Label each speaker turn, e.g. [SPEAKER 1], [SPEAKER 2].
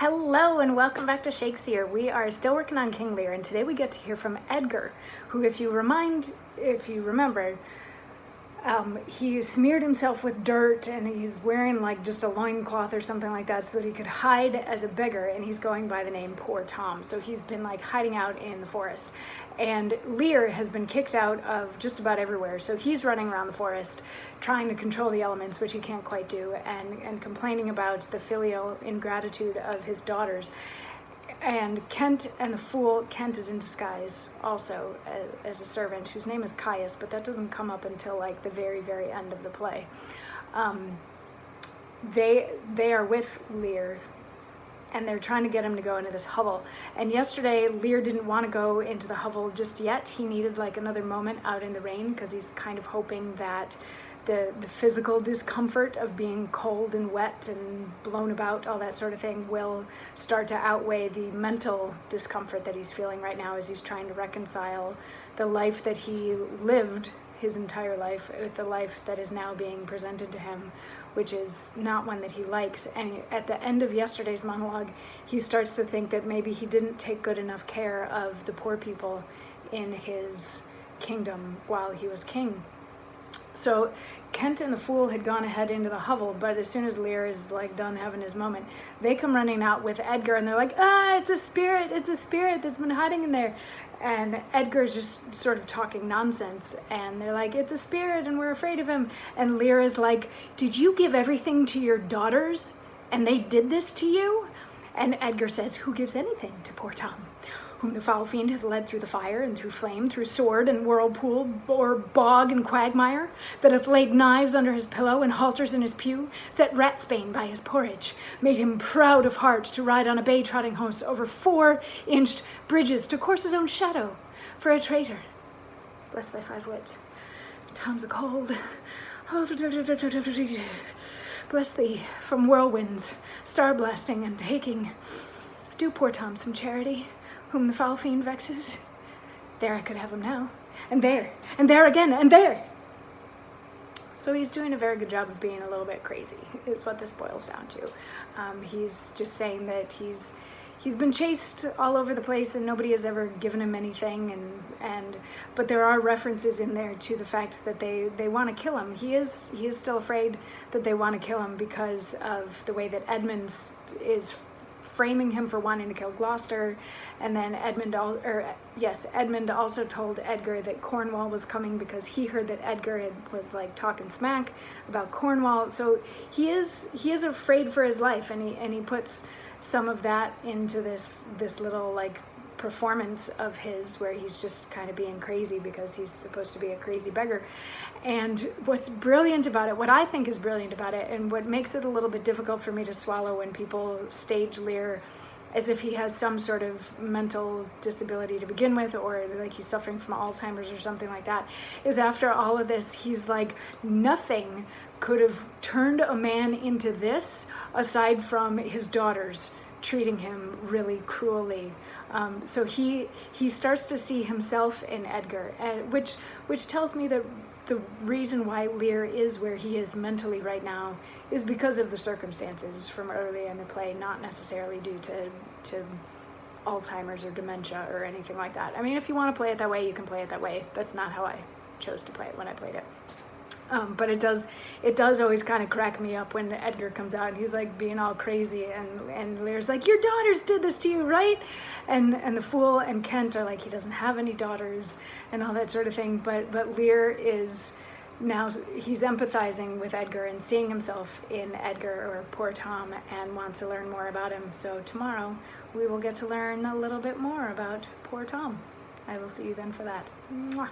[SPEAKER 1] Hello and welcome back to Shakesyear. We are still working on King Lear, and today we get to hear from Edgar, who, if you remember, he smeared himself with dirt and he's wearing like just a loincloth or something like that so that he could hide as a beggar, and he's going by the name Poor Tom. So he's been like hiding out in the forest, and Lear has been kicked out of just about everywhere. So he's running around the forest trying to control the elements, which he can't quite do, and complaining about the filial ingratitude of his daughters. And Kent and the fool, Kent is in disguise also as a servant whose name is Caius, but that doesn't come up until like the very, very end of the play. They are with Lear, and they're trying to get him to go into this hovel. And yesterday, Lear didn't want to go into the hovel just yet. He needed like another moment out in the rain because he's kind of hoping that the physical discomfort of being cold and wet and blown about, all that sort of thing, will start to outweigh the mental discomfort that he's feeling right now as he's trying to reconcile the life that he lived his entire life with the life that is now being presented to him, which is not one that he likes. And at the end of yesterday's monologue, he starts to think that maybe he didn't take good enough care of the poor people in his kingdom while he was king. So Kent and the fool had gone ahead into the hovel, but as soon as Lear is like done having his moment, they come running out with Edgar, and they're like, it's a spirit that's been hiding in there. And Edgar's just sort of talking nonsense, and they're like, it's a spirit and we're afraid of him. And Lear is like, did you give everything to your daughters and they did this to you? And Edgar says, who gives anything to poor Tom, whom the foul fiend hath led through the fire and through flame, through sword and whirlpool, or bog and quagmire, that hath laid knives under his pillow and halters in his pew, set ratsbane by his porridge, made him proud of heart to ride on a bay-trotting horse over 4-inched bridges, to course his own shadow for a traitor. Bless thy 5 wits. Tom's a cold. Bless thee from whirlwinds, star blasting and taking. Do poor Tom some charity, whom the foul fiend vexes. There I could have him now, and there again, and there. So he's doing a very good job of being a little bit crazy, is what this boils down to. He's just saying that he's been chased all over the place and nobody has ever given him anything, but there are references in there to the fact that they want to kill him. He is still afraid that they want to kill him because of the way that Edmund is framing him for wanting to kill Gloucester. And then Edmund also told Edgar that Cornwall was coming because he heard that Edgar was like talking smack about Cornwall. So he is afraid for his life, and he puts some of that into this little like performance of his where he's just kind of being crazy because he's supposed to be a crazy beggar. And what's brilliant about it, what I think is brilliant about it, and what makes it a little bit difficult for me to swallow when people stage Lear as if he has some sort of mental disability to begin with, or like he's suffering from Alzheimer's or something like that, is after all of this, he's like, nothing could have turned a man into this aside from his daughters treating him really cruelly. So he starts to see himself in Edgar, which tells me that the reason why Lear is where he is mentally right now is because of the circumstances from early in the play, not necessarily due to Alzheimer's or dementia or anything like that. I mean, if you want to play it that way, you can play it that way. That's not how I chose to play it when I played it. But it does always kind of crack me up when Edgar comes out and he's like being all crazy, and Lear's like, your daughters did this to you, right? And the fool and Kent are like, he doesn't have any daughters and all that sort of thing. But Lear is now, he's empathizing with Edgar and seeing himself in Edgar, or poor Tom, and wants to learn more about him. So tomorrow we will get to learn a little bit more about poor Tom. I will see you then for that. Mwah.